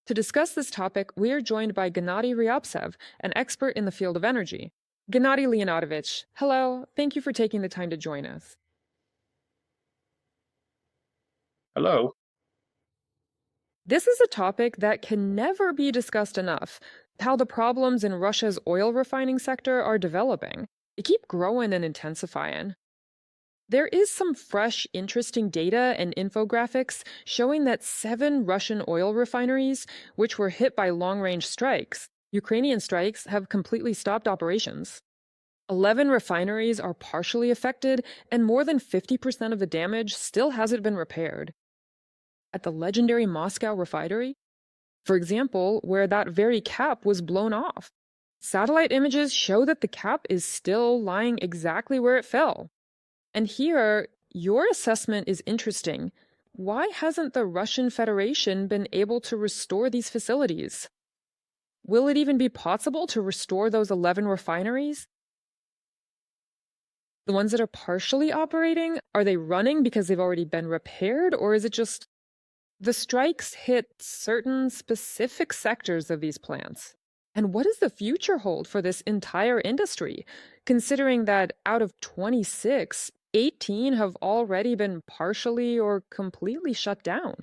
To discuss this topic, we are joined by Gennady Ryabtsev, an expert in the field of energy. Gennady Leonidovich, hello, thank you for taking the time to join us. Hello. This is a topic that can never be discussed enough, how the problems in Russia's oil refining sector are developing. They keep growing and intensifying. There is some fresh, interesting data and infographics showing that 7 Russian oil refineries, which were hit by long-range strikes, Ukrainian strikes, have completely stopped operations. 11 refineries are partially affected, and more than 50% of the damage still hasn't been repaired. At the legendary Moscow refinery, for example, where that very cap was blown off, satellite images show that the cap is still lying exactly where it fell. And here, your assessment is interesting. Why hasn't the Russian Federation been able to restore these facilities? Will it even be possible to restore those 11 refineries? The ones that are partially operating, are they running because they've already been repaired, or is it just the strikes hit certain specific sectors of these plants? And what does the future hold for this entire industry, considering that out of 26, 18 have already been partially or completely shut down?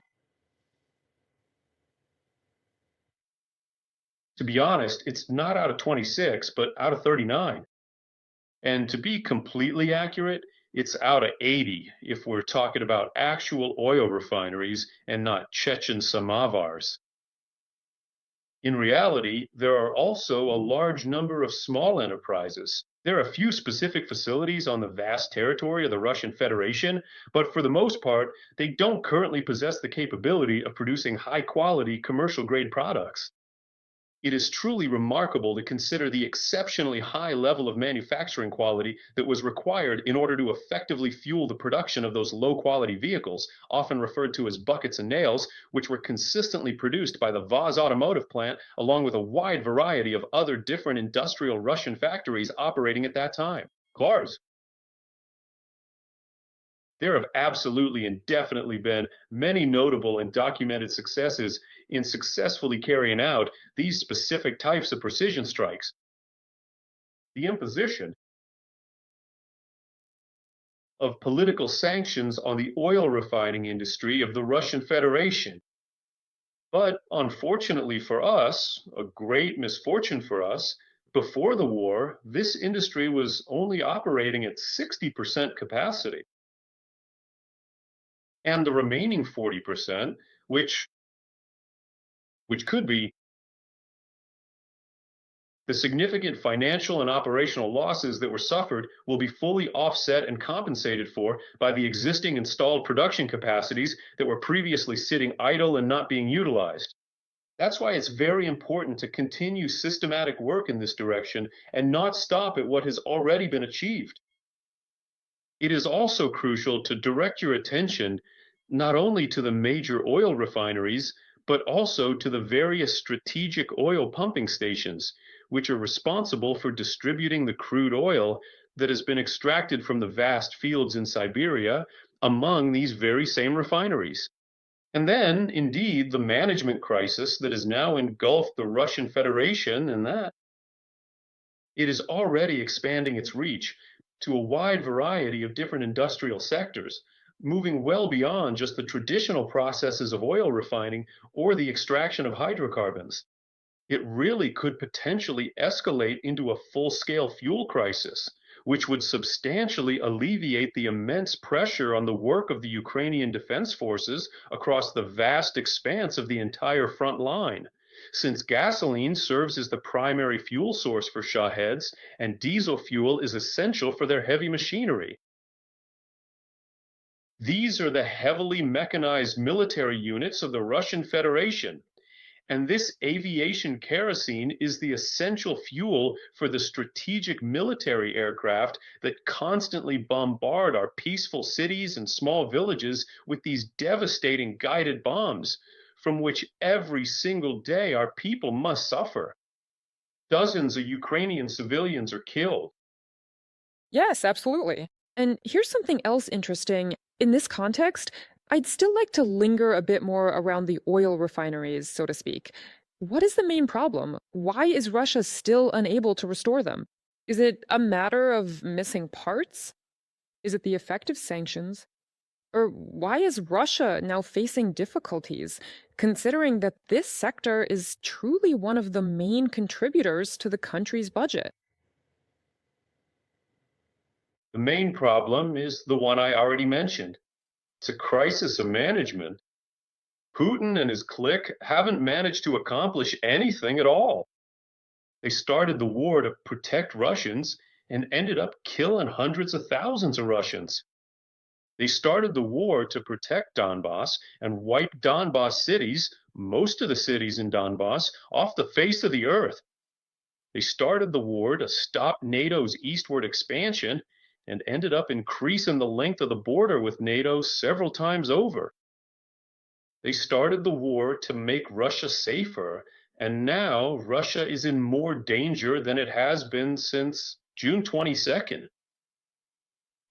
To be honest, it's not out of 26, but out of 39. And to be completely accurate, it's out of 80 if we're talking about actual oil refineries and not Chechen samovars. In reality, there are also a large number of small enterprises. There are a few specific facilities on the vast territory of the Russian Federation, but for the most part, they don't currently possess the capability of producing high quality commercial grade products. It is truly remarkable to consider the exceptionally high level of manufacturing quality that was required in order to effectively fuel the production of those low quality vehicles, often referred to as buckets and nails, which were consistently produced by the Vaz automotive plant, along with a wide variety of other different industrial Russian factories operating at that time. Cars. There have absolutely and definitely been many notable and documented successes in successfully carrying out these specific types of precision strikes. The imposition of political sanctions on the oil refining industry of the Russian Federation. But unfortunately for us, a great misfortune for us, before the war, this industry was only operating at 60% capacity. And the remaining 40%, which could be the significant financial and operational losses that were suffered, will be fully offset and compensated for by the existing installed production capacities that were previously sitting idle and not being utilized. That's why it's very important to continue systematic work in this direction and not stop at what has already been achieved. It is also crucial to direct your attention not only to the major oil refineries, but also to the various strategic oil pumping stations, which are responsible for distributing the crude oil that has been extracted from the vast fields in Siberia among these very same refineries. And then, indeed, the management crisis that has now engulfed the Russian Federation, and that it is already expanding its reach to a wide variety of different industrial sectors, moving well beyond just the traditional processes of oil refining or the extraction of hydrocarbons. It really could potentially escalate into a full scale fuel crisis, which would substantially alleviate the immense pressure on the work of the Ukrainian defense forces across the vast expanse of the entire front line, since gasoline serves as the primary fuel source for Shaheds and diesel fuel is essential for their heavy machinery. These are the heavily mechanized military units of the Russian Federation, and this aviation kerosene is the essential fuel for the strategic military aircraft that constantly bombard our peaceful cities and small villages with these devastating guided bombs, from which every single day our people must suffer. Dozens of Ukrainian civilians are killed. Yes, absolutely. And here's something else interesting. In this context, I'd still like to linger a bit more around the oil refineries, so to speak. What is the main problem? Why is Russia still unable to restore them? Is it a matter of missing parts? Is it the effect of sanctions? Or why is Russia now facing difficulties, considering that this sector is truly one of the main contributors to the country's budget? The main problem is the one I already mentioned. It's a crisis of management. Putin and his clique haven't managed to accomplish anything at all. They started the war to protect Russians and ended up killing hundreds of thousands of Russians. They started the war to protect Donbass and wipe Donbass cities, most of the cities in Donbass, off the face of the earth. They started the war to stop NATO's eastward expansion and ended up increasing the length of the border with NATO several times over. They started the war to make Russia safer, and now Russia is in more danger than it has been since June 22nd,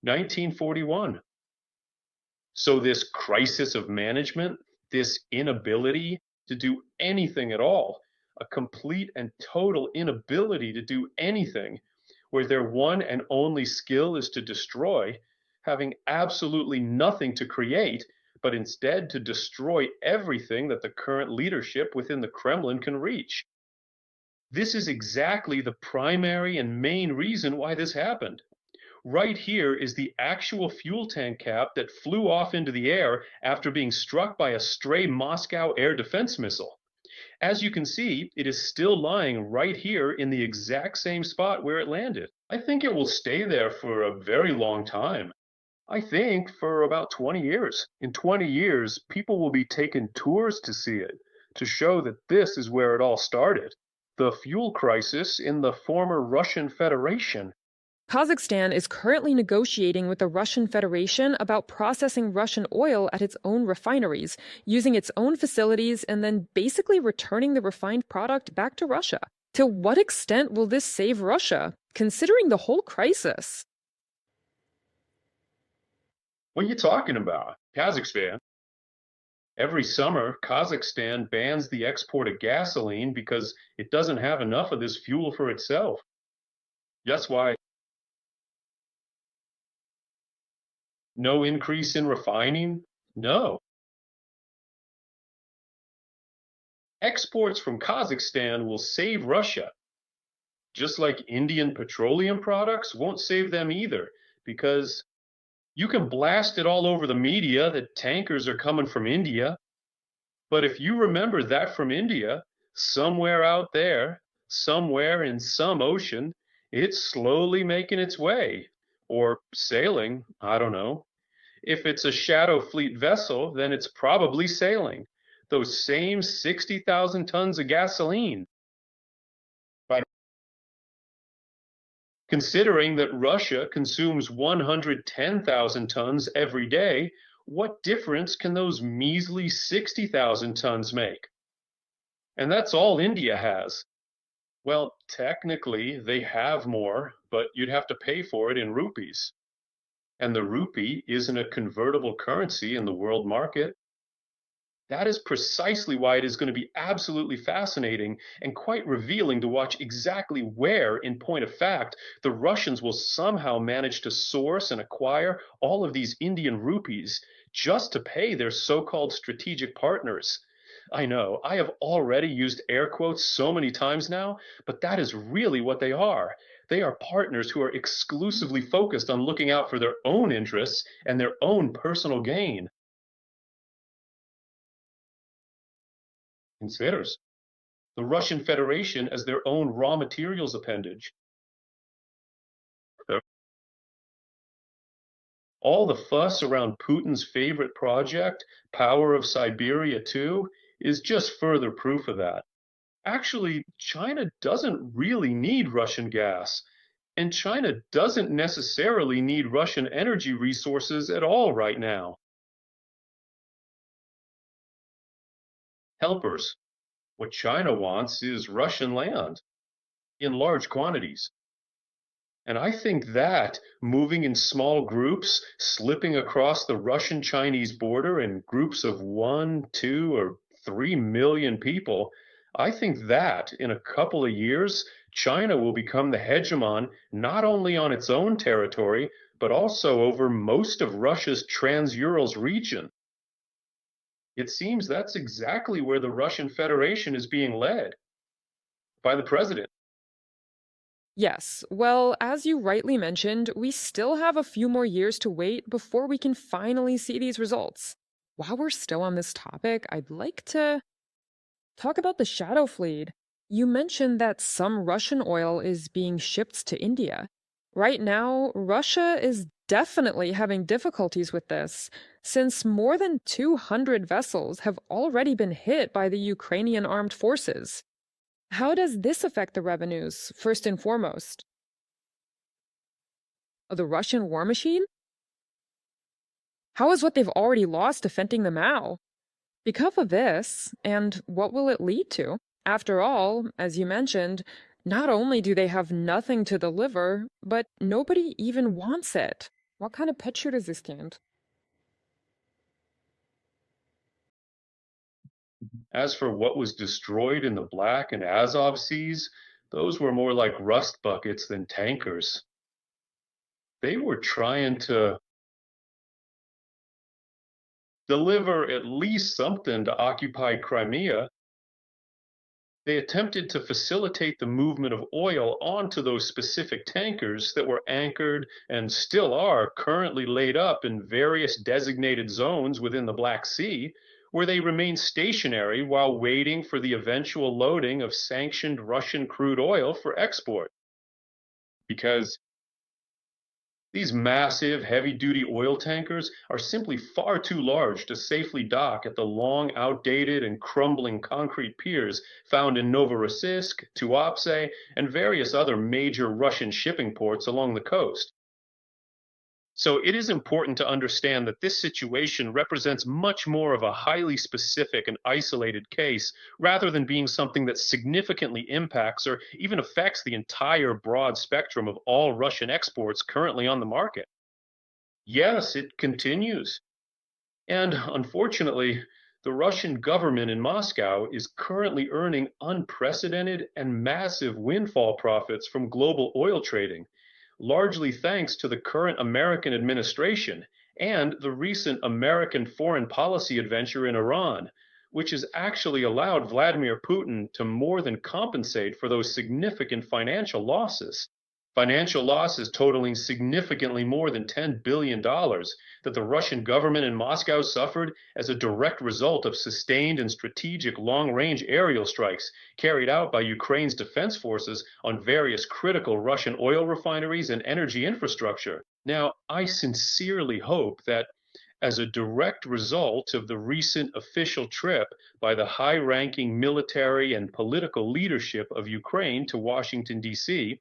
1941. So, this crisis of management, this inability to do anything at all, a complete and total inability to do anything, where their one and only skill is to destroy, having absolutely nothing to create, but instead to destroy everything that the current leadership within the Kremlin can reach. This is exactly the primary and main reason why this happened. Right here is the actual fuel tank cap that flew off into the air after being struck by a stray Moscow air defense missile. As you can see, it is still lying right here in the exact same spot where it landed. I think it will stay there for a very long time. I think for about 20 years. In 20 years, people will be taking tours to see it, to show that this is where it all started. The fuel crisis in the former Russian Federation. Kazakhstan is currently negotiating with the Russian Federation about processing Russian oil at its own refineries, using its own facilities, and then basically returning the refined product back to Russia. To what extent will this save Russia, considering the whole crisis? What are you talking about? Kazakhstan? Every summer, Kazakhstan bans the export of gasoline because it doesn't have enough of this fuel for itself. That's why no increase in refining? No. Exports from Kazakhstan will save Russia, just like Indian petroleum products won't save them either, because you can blast it all over the media that tankers are coming from India. But if you remember that from India, somewhere out there, somewhere in some ocean, it's slowly making its way, or sailing, I don't know. If it's a Shadow Fleet vessel, then it's probably sailing. Those same 60,000 tons of gasoline. But considering that Russia consumes 110,000 tons every day, what difference can those measly 60,000 tons make? And that's all India has. Well, technically, they have more, but you'd have to pay for it in rupees. And the rupee isn't a convertible currency in the world market. That is precisely why it is going to be absolutely fascinating and quite revealing to watch exactly where, in point of fact, the Russians will somehow manage to source and acquire all of these Indian rupees just to pay their so-called strategic partners. I know, I have already used air quotes so many times now, but that is really what they are. They are partners who are exclusively focused on looking out for their own interests and their own personal gain. Considers the Russian Federation as their own raw materials appendage. All the fuss around Putin's favorite project, Power of Siberia 2, is just further proof of that. Actually, China doesn't really need Russian gas, and China doesn't necessarily need Russian energy resources at all right now. Helpers. What China wants is Russian land in large quantities. And I think that moving in small groups, slipping across the Russian Chinese border in groups of 1, 2, or 3 million people, I think that in a couple of years, China will become the hegemon not only on its own territory, but also over most of Russia's Trans-Urals region. It seems that's exactly where the Russian Federation is being led by the president. Yes, well, as you rightly mentioned, we still have a few more years to wait before we can finally see these results. While we're still on this topic, I'd like to talk about the shadow fleet. You mentioned that some Russian oil is being shipped to India. Right now, Russia is definitely having difficulties with this, since more than 200 vessels have already been hit by the Ukrainian armed forces. How does this affect the revenues, first and foremost? Of the Russian war machine? How is what they've already lost defending the Mao? Because of this, and what will it lead to? After all, as you mentioned, not only do they have nothing to deliver, but nobody even wants it. What kind of picture does this stand? As for what was destroyed in the Black and Azov seas, those were more like rust buckets than tankers. They were trying to deliver at least something to occupy Crimea. They attempted to facilitate the movement of oil onto those specific tankers that were anchored and still are currently laid up in various designated zones within the Black Sea, where they remain stationary while waiting for the eventual loading of sanctioned Russian crude oil for export. Because these massive, heavy duty oil tankers are simply far too large to safely dock at the long, outdated, and crumbling concrete piers found in Novorossiysk, Tuapse, and various other major Russian shipping ports along the coast. So it is important to understand that this situation represents much more of a highly specific and isolated case rather than being something that significantly impacts or even affects the entire broad spectrum of all Russian exports currently on the market. Yes, it continues. And unfortunately, the Russian government in Moscow is currently earning unprecedented and massive windfall profits from global oil trading, largely thanks to the current American administration and the recent American foreign policy adventure in Iran, which has actually allowed Vladimir Putin to more than compensate for those significant financial losses. Financial losses totaling significantly more than $10 billion that the Russian government in Moscow suffered as a direct result of sustained and strategic long range aerial strikes carried out by Ukraine's defense forces on various critical Russian oil refineries and energy infrastructure. Now, I sincerely hope that as a direct result of the recent official trip by the high ranking military and political leadership of Ukraine to Washington, D.C.,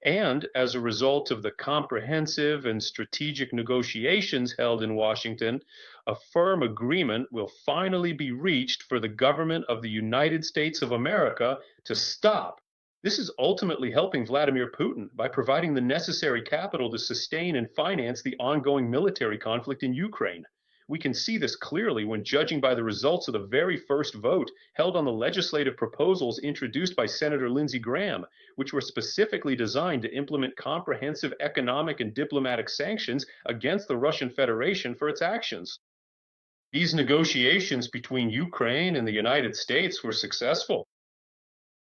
and as a result of the comprehensive and strategic negotiations held in Washington, a firm agreement will finally be reached for the government of the United States of America to stop. This is ultimately helping Vladimir Putin by providing the necessary capital to sustain and finance the ongoing military conflict in Ukraine. We can see this clearly when judging by the results of the very first vote held on the legislative proposals introduced by Senator Lindsey Graham, which were specifically designed to implement comprehensive economic and diplomatic sanctions against the Russian Federation for its actions. These negotiations between Ukraine and the United States were successful.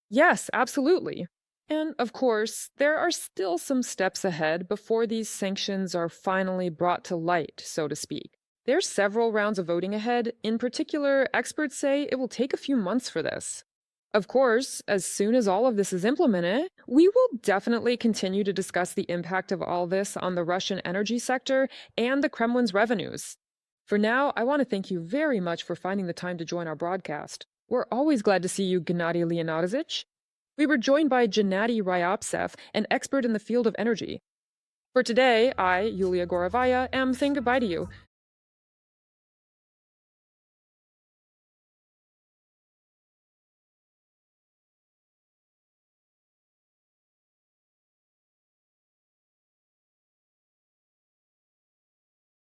Yes, absolutely. And of course, there are still some steps ahead before these sanctions are finally brought to light, so to speak. There's several rounds of voting ahead. In particular, experts say it will take a few months for this. Of course, as soon as all of this is implemented, we will definitely continue to discuss the impact of all this on the Russian energy sector and the Kremlin's revenues. For now, I want to thank you very much for finding the time to join our broadcast. We're always glad to see you, Gennady Leonidovich. We were joined by Gennady Ryabtsev, an expert in the field of energy. For today, I, Yulia Gorovaya, am saying goodbye to you.